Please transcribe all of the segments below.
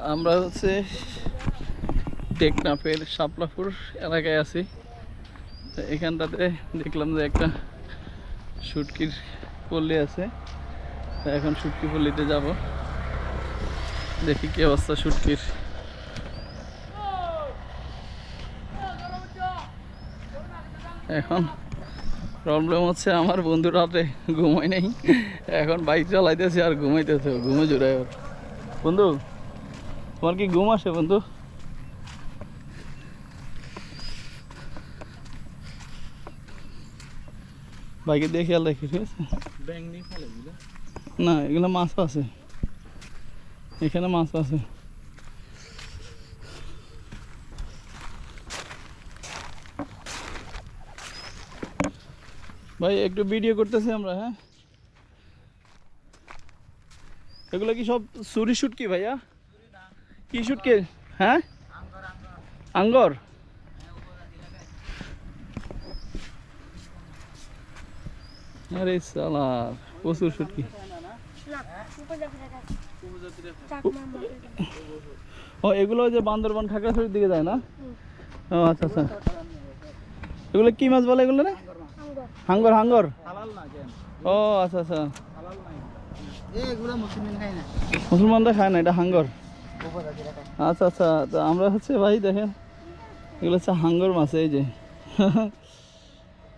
আমরা হচ্ছে টেকনাফের শাপলাপুর এলাকায় আছি। তো এখানটাতে দেখলাম যে একটা শুটকির পল্লী আছে। তো এখন শুটকি পল্লীতে যাব, দেখি কি অবস্থা শুটকির। এখন প্রবলেম হচ্ছে আমার বন্ধু রাতে ঘুমাই নেই, এখন বাইক চালাইতেছে আর ঘুমাইতেছে, ঘুমে জোড়ায় ওর। বন্ধু, তোমার কি ঘুম আসে বন্ধু? বাইকে দিয়ে খেয়াল রাখি, ঠিক আছে? না, এগুলো মাছ আছে, এখানে মাছ আছে। ভাই একটু ভিডিও করতেছি আমরা। হ্যাঁ, এগুলো কি সব চুরি শুটকি ভাইয়া? কি শুটকি? হ্যাঁ, আঙ্গর। আরে সালা, প্রচুর শুটকি। ও, এগুলো যে বান্দরবান খাগড়াছড়ির দিকে যায় না? ও আচ্ছা আচ্ছা। এগুলো কি মাছ বলে এগুলো? না, হাঙ্গর। হাঙ্গর, ও আচ্ছা আচ্ছা। মুসলমানরা খায় না, এটা হাঙ্গর। আচ্ছা আচ্ছা। তো আমরা হচ্ছে ভাই দেখেন, এগুলো হচ্ছে হাঙ্গর মাছ। এই যে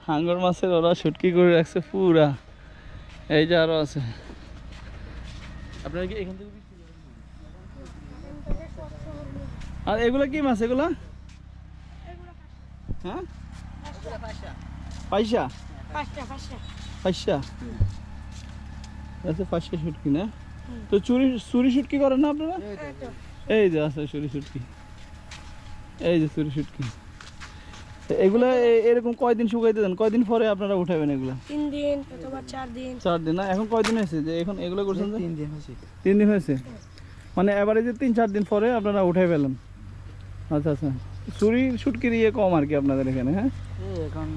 হাঙ্গর মাছের ওরা শুটকি করে রাখছে পুরা। এই যে আরো আছে। আপনারা কি এখান থেকে? আর এগুলো কি মাছ এগুলা? হ্যাঁ, পাইসা। পাইসা আচ্ছা, পাঁচটা শুটকি না? তো চুরি শুটকি করেন না আপনারা? এই যে আছে চুরি শুটকি, এই যে চুরি শুটকি। এগুলা এরকম কয়দিন শুকাইতে দেন? কয়দিন পরে আপনারা উঠাবেন এগুলা? 3 দিন অথবা 4 দিন। 4 দিন না? এখন কয়দিন হয়েছে যে এখন এগুলো করছেন? 3 দিন হয়েছে। 3 দিন হয়েছে, মানে এভারেজে 3-4 দিন পরে আপনারা উঠাই ফেলেন। আচ্ছা আচ্ছা। চুরি শুটকির ইয়ে কম আর কি আপনাদের এখানে? হ্যাঁ, এখন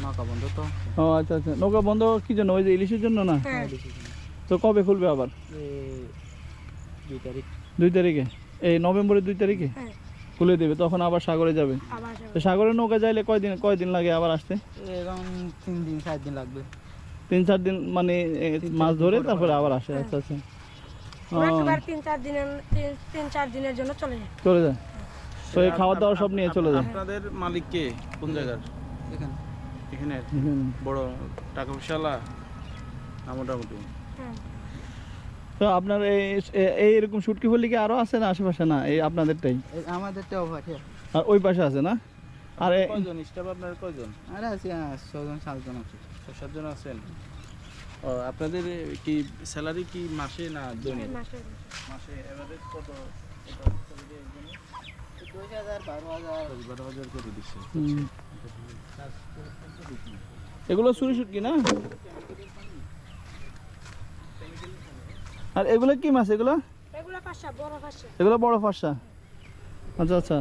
নৌকা বন্ধ তো। ও আচ্ছা আচ্ছা। নৌকা বন্ধ কি জন্য? ওই যে ইলিশের জন্য না? হ্যাঁ। তো কবে খুলবে আবার? 2 তারিখ। 2 তারিখে? এই নভেম্বরের 2 তারিখে হ্যাঁ। খুলে দেবে, তখন আবার সাগরে যাবে। তো সাগরে নৌকা যাইলে কয়দিন লাগে আবার আসতে? এখন 3 দিন 4 দিন লাগবে। 3-4 দিন মানে মাছ ধরে তারপরে আবার আসে? আচ্ছা আচ্ছা। একবার 3-4 দিনের জন্য চলে যায়। তো এই খাওয়া দাওয়া সব নিয়ে চলে যায়? আপনাদের মালিক কে? কোন জায়গার? এখানে বড় টাকা পয়সাওয়ালা না মোটামুটি? তো আপনার এই এরকম শুটকি ফলি কি আরো আছে না আশেপাশে? না, এই আপনাদেরটাই? আমাদেরটাও ভাটে। আর ওই পাশে আছে না? আর কয়জন স্টাফ আপনার? কয়জন? আরে আছে 6-7 জন আছে। 6-7 জন আছেন। ও, আপনাদের কি স্যালারি কি মাসে না দৈনিক? মাসে এভারেজ কত? 12,000 করে দিচ্ছে। এগুলো চুরি শুটকি না? আর এগুলো কি মাছ? এগুলো এগুলো বড় ফাঁসা। আচ্ছা আচ্ছা।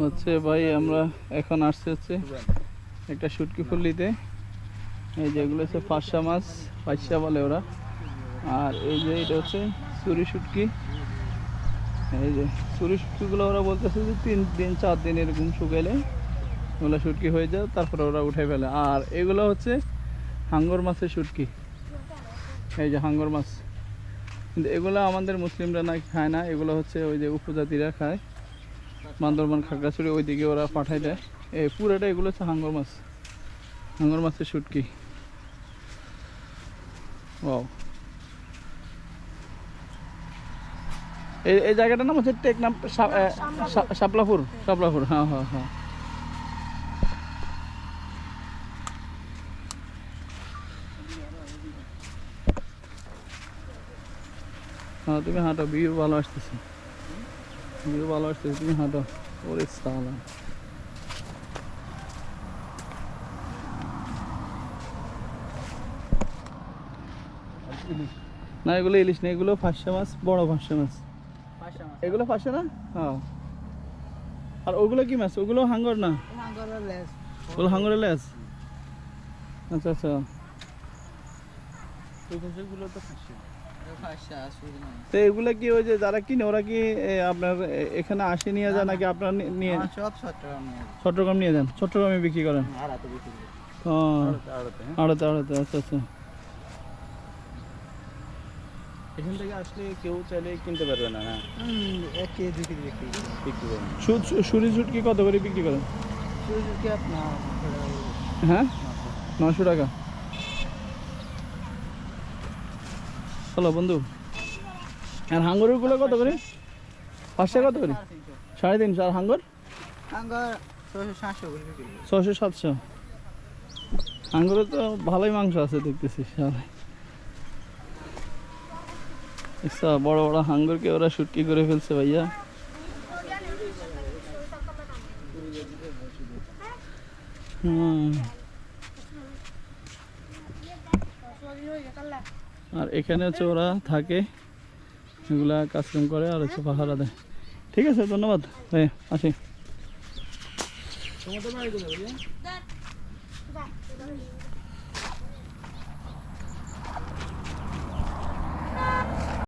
হচ্ছে ভাই আমরা এখন আসছে হচ্ছে একটা শুটকি ফুল্লিতে। এই যে এগুলো হচ্ছে ফাঁসা মাছ, পাইসা বলে ওরা। আর এই যে এটা হচ্ছে চুরি শুটকি। এই যে চুরি শুটকিগুলো ওরা বলতেছে যে 3 দিন 4 দিন এরকম শুকাইলে ওগুলো শুটকি হয়ে যায়, তারপরে ওরা উঠাই ফেলে। আর এগুলো হচ্ছে হাঙ্গর মাছের শুটকি। এই যে হাঙ্গর মাছ, কিন্তু এগুলো আমাদের মুসলিমরা নাকি খায় না, এগুলো হচ্ছে ওই যে উপজাতিরা খায়। বান্দরবান খাগড়াছড়ি ওইদিকে ওরা পাঠায় দেয়। এই পুরোটা এগুলো হচ্ছে হাঙ্গর মাছ, হাঙ্গর মাছের শুটকি। ও, এই জায়গাটার নাম হচ্ছে টেকনাফ শাপলাপুর। শাপলাপুর, হ্যাঁ হ্যাঁ হ্যাঁ। হ্যাঁ, তুমি হাঁটো, ভিউ ভালো আসতেছে, ভিউ ভালো আসতেছে, তুমি হাঁটো। ওরে সালা, না এগুলো ইলিশ না, এগুলো ফাঁসা মাছ, বড় ফাঁসা মাছ। এগুলো ফাঁসা না? হ্যাঁ, আর ওগুলো কি মাছ? ওগুলো হাঙ্গর না? হাঙ্গরের লেস। ওগুলো হাঙ্গরের লেজ? আচ্ছা আচ্ছা। ওই পাশেগুলো তো ফাঁসি। ফাঁসা আসুন না। তো এগুলো কি ওই যে যারা কিনে ওরা কি আপনার এখানে আসে নিয়ে যায় নাকি আপনারা নিয়ে সব চট্টগ্রাম নিয়ে চট্টগ্রাম নিয়ে যান? চট্টগ্রামে বিক্রি করেন? আর এত বিক্রি করি। ও আড়তে, হ্যাঁ। আড়তে আড়তে, আচ্ছা আচ্ছা। এখান থেকে আসলে কেউ চাইলে কিনতে পারবে না, না 1 কেজি 2 কেজি বিক্রি করি। বিক্রি করবে না। সুরি শুটকি কত করে বিক্রি করেন? শুধু কি আপনার হ্যাঁ 900 টাকা। হ্যালো বন্ধু, আর হাঙ্গরের গুলো কত করে? 500 কত করে? 350। আর হাঙ্গর? হাঙ্গর 600-700 করে বিক্রি করি। 600-700। হাঙ্গরে তো ভালোই মাংস আছে দেখতেছি সবাই। আচ্ছা, বড় বড় হাঙ্গরকে ওরা শুটকি করে ফেলছে ভাইয়া। আর এখানে হচ্ছে ওরা থাকে, এগুলা কাজকাম করে আর হচ্ছে পাহারা দেয়। ঠিক আছে, ধন্যবাদ ভাই, আসি। তোমাদের বাড়ি কোথায় ভাইয়া? যা